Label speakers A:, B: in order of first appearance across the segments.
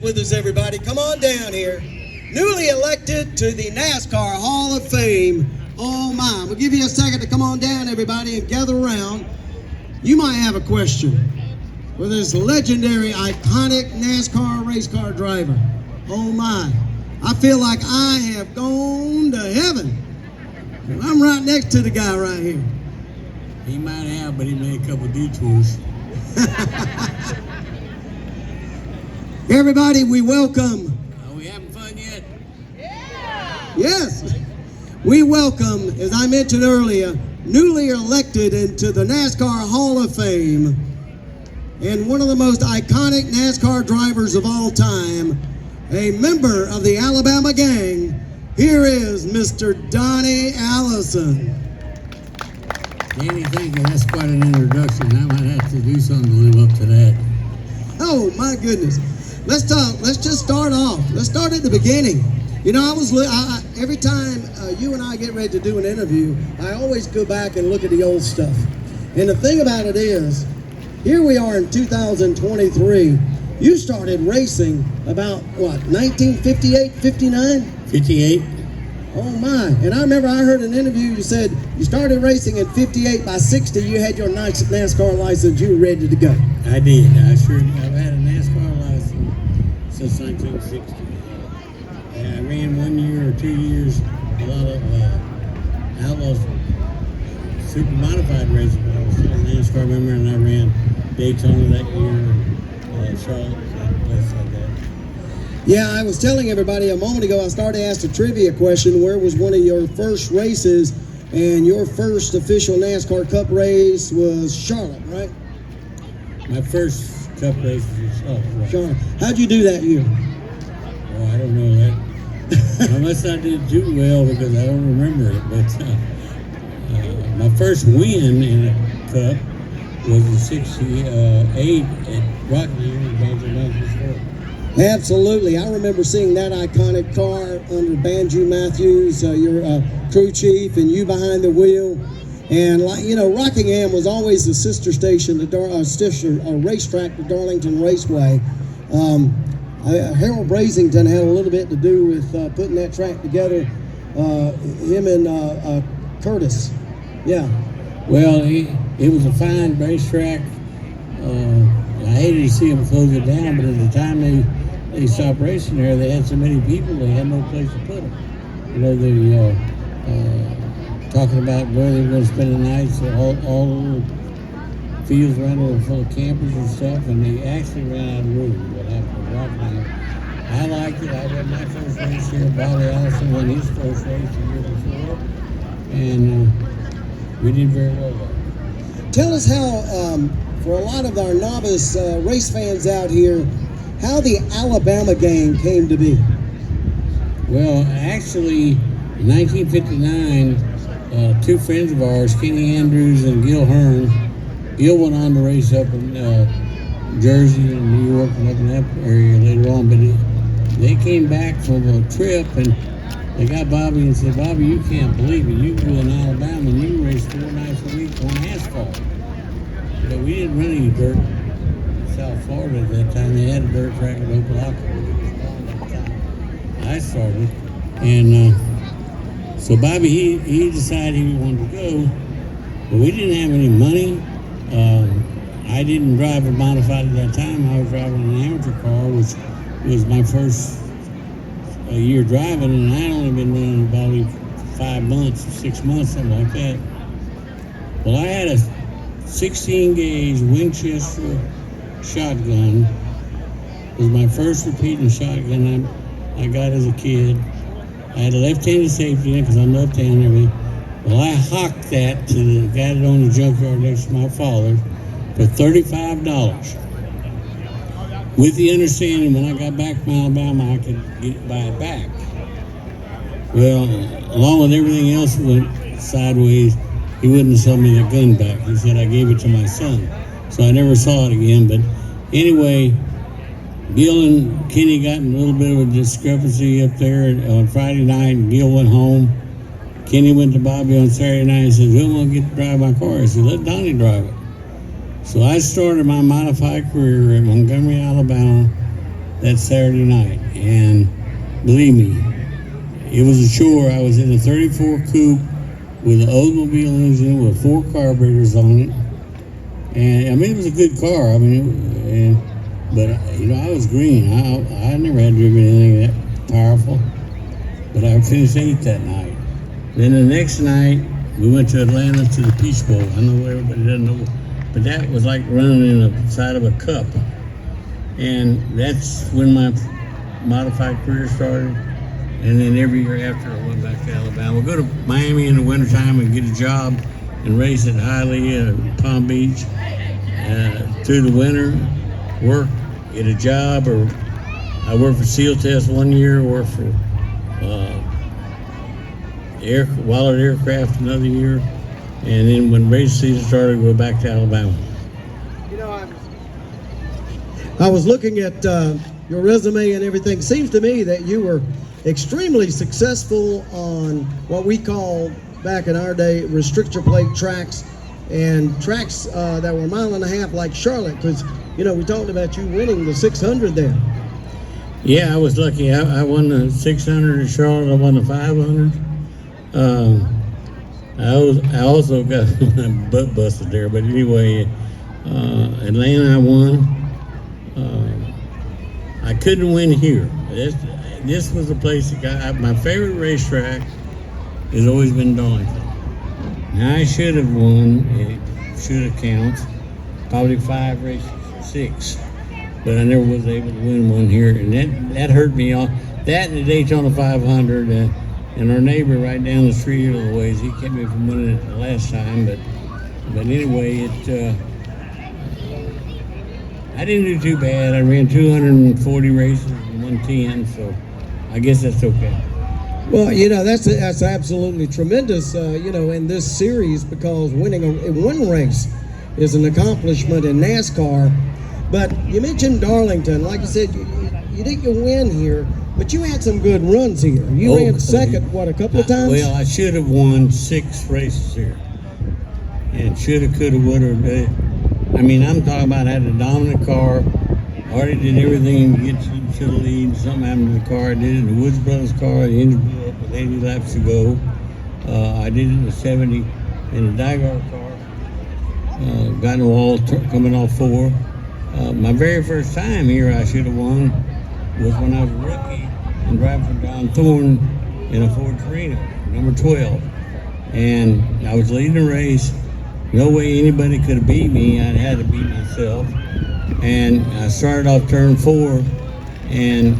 A: With us, everybody. Come on down here. Newly elected to the NASCAR Hall of Fame. Oh my. We'll give you a second to come on down, everybody, and gather around. You might have a question for this legendary, iconic NASCAR race car driver. Oh my. I feel like I have gone to heaven. I'm right next to the guy right here.
B: He might have, but he made a couple detours.
A: Everybody, we welcome.
B: Are we having fun yet?
A: Yeah. Yes. We welcome, as I mentioned earlier, newly elected into the NASCAR Hall of Fame and one of the most iconic NASCAR drivers of all time, a member of the Alabama gang. Here is Mr. Donnie Allison.
B: Danny, thank you. That's quite an introduction. I might have to do something to live up to that.
A: Oh my goodness. Let's talk. Let's just start off. Let's start at the beginning. You know, every time you and I get ready to do an interview, I always go back and look at the old stuff. And the thing about it is, here we are in 2023. You started racing about, what, 1958, 59?
B: 58.
A: Oh my. And I remember I heard an interview, you said you started racing in 58, by 60 you had your NASCAR license, you were ready to go.
B: I did. I've had a NASCAR license since 1960. And I ran 1 year or 2 years, a lot of outlaws, super modified racing, but I was still a NASCAR member, and I ran Daytona that year, Charlotte, and places like that.
A: Yeah, I was telling everybody a moment ago, I started to ask a trivia question. Where was one of your first races? And your first official NASCAR Cup race was Charlotte, right?
B: My first Cup race was Charlotte. Right.
A: Charlotte. How'd you do that year?
B: Oh, I don't know that. Unless I did too well, because I don't remember it. But my first win in a Cup was in 68 at Rockingham in Banjo.
A: Absolutely. I remember seeing that iconic car under Banjo Matthews, your crew chief, and you behind the wheel. And, you know, Rockingham was always the sister station, the sister racetrack to Darlington Raceway. Harold Brasington had a little bit to do with putting that track together, him and Curtis. Yeah.
B: Well, it was a fine racetrack. I hated to see them close it down, but at the time they stopped racing there, they had so many people, they had no place to put them. You know, they talking about where they were going to spend the night, so all the fields around there were full of campers and stuff, and they actually ran out of room. What happened to Rockingham? I liked it. I ran my first race here. Donnie Allison won his first race the year before, and we did very well there.
A: Tell us how, for a lot of our novice race fans out here, how the Alabama gang came to be.
B: Well, actually, in 1959, two friends of ours, Kenny Andrews and Gil Hearn, Gil went on to race up in Jersey and New York and up in that area later on, but they came back from a trip and they got Bobby and said, "Bobby, you can't believe it. You go in Alabama and you race 4 nights a week on asphalt." But we didn't run any dirt in South Florida at that time. They had a dirt track at Oklahoma. I started, and so Bobby, he decided he wanted to go, but we didn't have any money. I didn't drive a modified at that time. I was driving an amateur car, which was my first year driving, and I'd only been running about 5 months, 6 months, something like that. Well, I had a 16-gauge Winchester shotgun. It was my first repeating shotgun I got as a kid. I had a left-handed safety in because I'm left-handed and everything. Well, I hawked that to the guy that owned the junkyard next to my father for $35, with the understanding when I got back from Alabama I could buy it back. Well, along with everything else that went sideways, he wouldn't sell me the gun back. He said I gave it to my son. So I never saw it again. But anyway, Gil and Kenny got in a little bit of a discrepancy up there on Friday night, and Gil went home. Kenny went to Bobby on Saturday night and said, "Who want to get to drive my car?" I said, "Let Donnie drive it." So I started my modified career in Montgomery, Alabama, that Saturday night, and believe me, it was a chore. I was in a 34 coupe with an Oldsmobile engine with 4 carburetors on it, and I mean it was a good car. I mean, but you know I was green. I never had driven anything that powerful, but I finished 8th that night. Then the next night we went to Atlanta to the Peach Bowl. I know everybody doesn't know, but that was like running in the side of a cup. And that's when my modified career started. And then every year after, I went back to Alabama. We'll go to Miami in the wintertime and get a job and race at Hialeah, Palm Beach. Through the winter, work, get a job, or I worked for Seal Test one year, worked for Waller Aircraft another year. And then when race season started, we go back to Alabama.
A: You know, I was looking at your resume and everything. Seems to me that you were extremely successful on what we call back in our day restrictor plate tracks, and tracks that were a mile and a half like Charlotte, because you know we talked about you winning the 600 there.
B: Yeah, I was lucky. I won the 600 at Charlotte. I won the 500. I also got my butt busted there, but anyway, Atlanta I won. I couldn't win here. This was the place that got my favorite racetrack. Has always been Darlington. Now I should have won. It should have counted probably 5 races, 6, but I never was able to win one here, and that hurt me off. That and the Daytona 500, and our neighbor right down the street a little ways, he kept me from winning it the last time. But anyway, I didn't do too bad. I ran 240 races and won 10, so I guess that's okay.
A: Well, you know, that's absolutely tremendous, you know, in this series, because winning one race is an accomplishment in NASCAR. But you mentioned Darlington. Like you said, you didn't win here, but you had some good runs here. You ran second, a couple of times?
B: Well, I should have won 6 races here. And shoulda, coulda, woulda. I mean, I'm talking about I had a dominant car. Already did everything to get to the lead. Something happened to the car. I did it in the Woods Brothers car. The engine blew up with 80 laps to go. I did it in the 70 in the Dygar car. Got in the wall coming off 4. My very first time here I should have won was when I was a rookie and driving for Don Thorne in a Ford Torino, number 12. And I was leading the race. No way anybody could have beat me. I had to beat myself. And I started off turn 4, and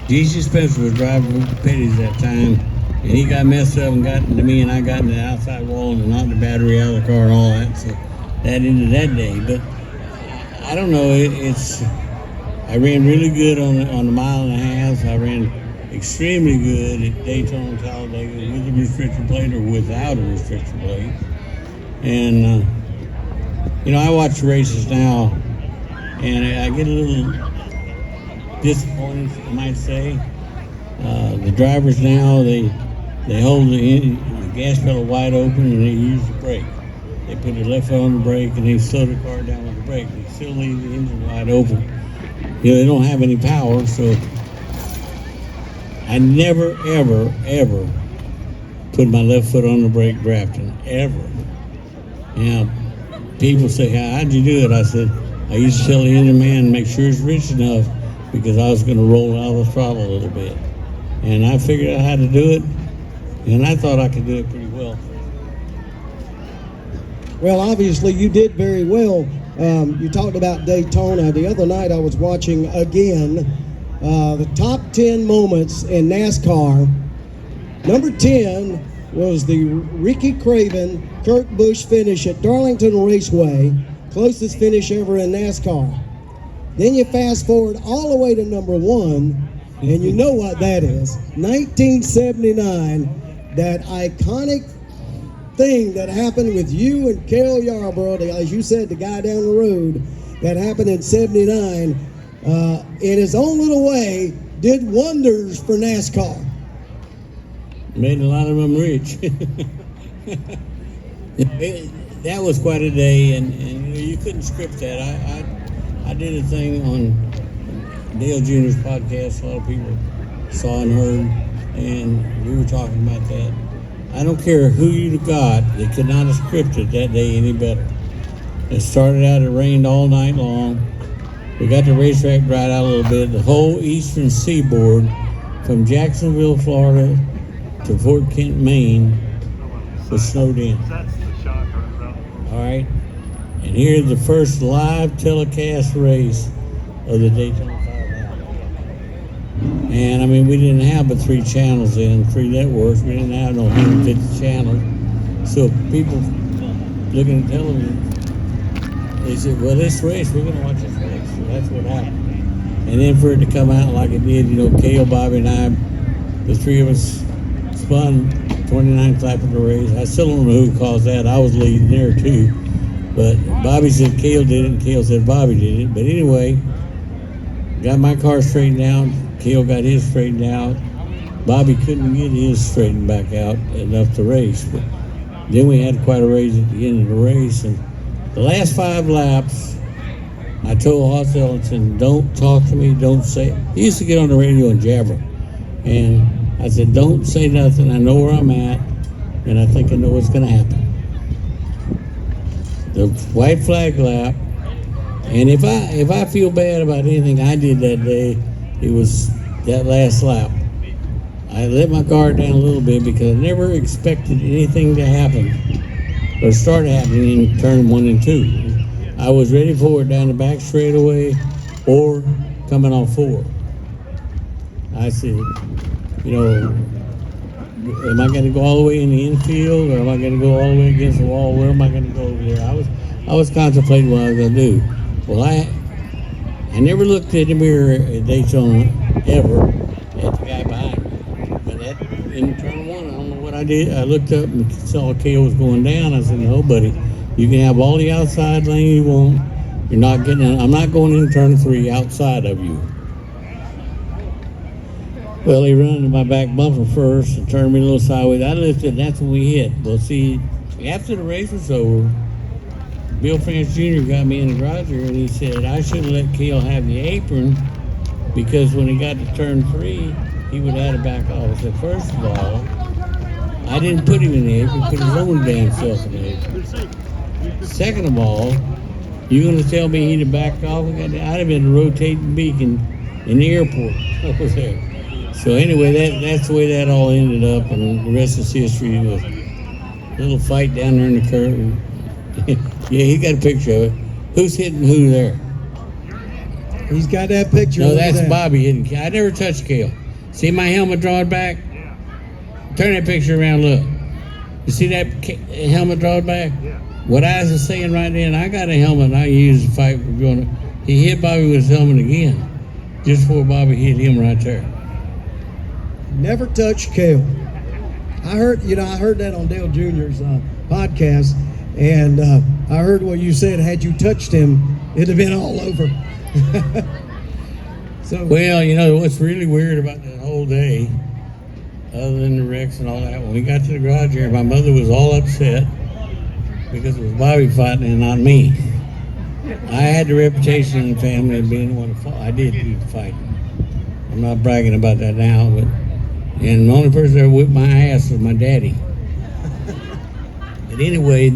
B: G.C. Spencer was driving with the Petties that time, and he got messed up and got into me, and I got into the outside wall and knocked the battery out of the car and all that. So that ended that day. But I don't know. I ran really good on the mile and a half. I ran extremely good at Daytona and Talladega with a restrictor plate or without a restrictor plate. And you know, I watch races now, and I get a little disappointed, I might say. The drivers now, they hold the gas pedal wide open and they use the brake. They put their left foot on the brake and they slow the car down with the brake. They still leave the engine wide open. You know, they don't have any power, so I never, ever, ever put my left foot on the brake drafting, ever. Now, people say, how'd you do it? I said, I used to tell the engine man, make sure it's rich enough, because I was going to roll out of the throttle a little bit. And I figured out how to do it, and I thought I could do it pretty well.
A: Well, obviously you did very well. You talked about Daytona. The other night I was watching again the top 10 moments in NASCAR. Number 10 was the Ricky Craven, Kurt Busch finish at Darlington Raceway, closest finish ever in NASCAR. Then you fast forward all the way to number 1, and you know what that is. 1979, that iconic thing that happened with you and Cale Yarborough, as you said, the guy down the road, that happened in 79, in his own little way, did wonders for NASCAR.
B: Made a lot of them rich. That was quite a day, and you couldn't script that. I did a thing Dale Jr.'s podcast. A lot of people saw and heard, and we were talking about that. I don't care who you got, they could not have scripted that day any better. It started out, it rained all night long. We got the racetrack dried out a little bit. The whole eastern seaboard, from Jacksonville, Florida, to Fort Kent, Maine, was snowed in. All right, and here's the first live telecast race of the Daytona 500. And I mean, we didn't have but 3 channels in, 3 networks. We didn't have no 150 channels. So people looking at television, they said, well, this race, we're going to watch this race. So that's what happened. And then for it to come out like it did, you know, Cale, Bobby, and I, the 3 of us spun 29th lap of the race. I still don't know who caused that. I was leading there too. But Bobby said Cale did it, and Cale said Bobby did it. But anyway, got my car straightened out. Cale got his straightened out. Bobby couldn't get his straightened back out enough to race. But then we had quite a race at the end of the race. And the last 5 laps, I told Hoss Ellington, don't talk to me, don't say. He used to get on the radio and jabber. And I said, don't say nothing. I know where I'm at, and I think I know what's going to happen. The white flag lap, and if I feel bad about anything I did that day, it was that last lap. I let my guard down a little bit because I never expected anything to happen or start happening in turn 1 and 2. I was ready for it down the back straightaway or coming off 4. I said, you know, am I going to go all the way in the infield, or am I going to go all the way against the wall? Where am I going to go over there? I was contemplating what I was going to do. Well, I never looked in the mirror at Daytona ever at the guy behind me. But in turn 1, I don't know what I did. I looked up and saw Cale was going down. I said, no, buddy, you can have all the outside lane you want. You're not getting. I'm not going in turn 3 outside of you. Well, he ran into my back bumper first and turned me a little sideways. I lifted, and that's when we hit. Well, see, after the race was over, Bill France Jr. got me in the garage here, and he said I shouldn't let Cale have the apron because when he got to turn 3, he would have it back off. I said, first of all, I didn't put him in the apron, put his own damn self in the apron. Second of all, you're going to tell me he'd have backed off? I'd have been a rotating beacon in the airport over there. So anyway, that's the way that all ended up, and the rest is history. With a little fight down there in the curve. Yeah, he got a picture of it. Who's hitting who there?
A: He's got that picture.
B: No, that's there. Bobby hitting. I never touched Cale. See my helmet drawn back? Turn that picture around, look. You see that helmet drawn back? Yeah. What I was saying right then, I got a helmet I used to fight with Jonah. He hit Bobby with his helmet again, just before Bobby hit him right there.
A: Never touched Cale. I heard that on Dale Jr.'s podcast, and I heard what you said. Had you touched him, it'd have been all over. So,
B: well, you know what's really weird about that whole day, other than the wrecks and all that, when we got to the garage here, my mother was all upset because it was Bobby fighting and not me. I had the reputation in the family of being the one to fight. I did do the fighting. I'm not bragging about that now, but and the only person that whipped my ass was my daddy. But anyway,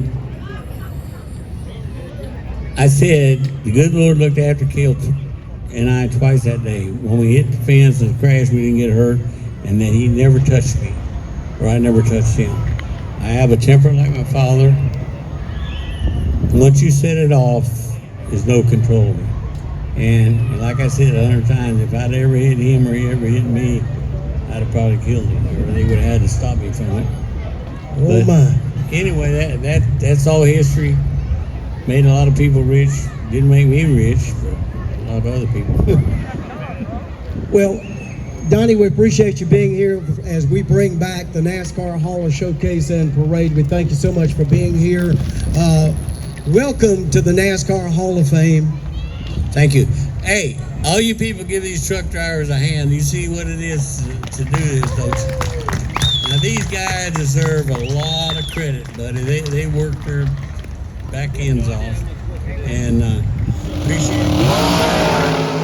B: I said the good Lord looked after Cale and I twice that day. When we hit the fence and crashed, we didn't get hurt, and that he never touched me, or I never touched him. I have a temper like my father. Once you set it off, there's no control of it. And like I said 100 times, if I'd ever hit him or he ever hit me, I'd have probably killed him, or they would have had to stop me from it.
A: Oh my!
B: Anyway, that's all history. Made a lot of people rich. Didn't make me rich, but a lot of other people.
A: Well, Donnie, we appreciate you being here as we bring back the NASCAR Hall of Showcase and Parade. We thank you so much for being here. Welcome to the NASCAR Hall of Fame.
B: Thank you. Hey, all you people give these truck drivers a hand. You see what it is to do this, don't you? Now, these guys deserve a lot of credit, buddy. They work their back ends off. And appreciate it.